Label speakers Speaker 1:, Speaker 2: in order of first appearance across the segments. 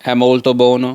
Speaker 1: è molto buono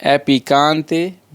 Speaker 1: è piccante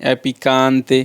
Speaker 1: è piccante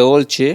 Speaker 1: dolce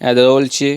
Speaker 1: è dolce.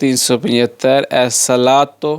Speaker 1: 375 è salato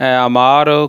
Speaker 1: è amaro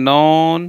Speaker 1: non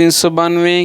Speaker 1: 392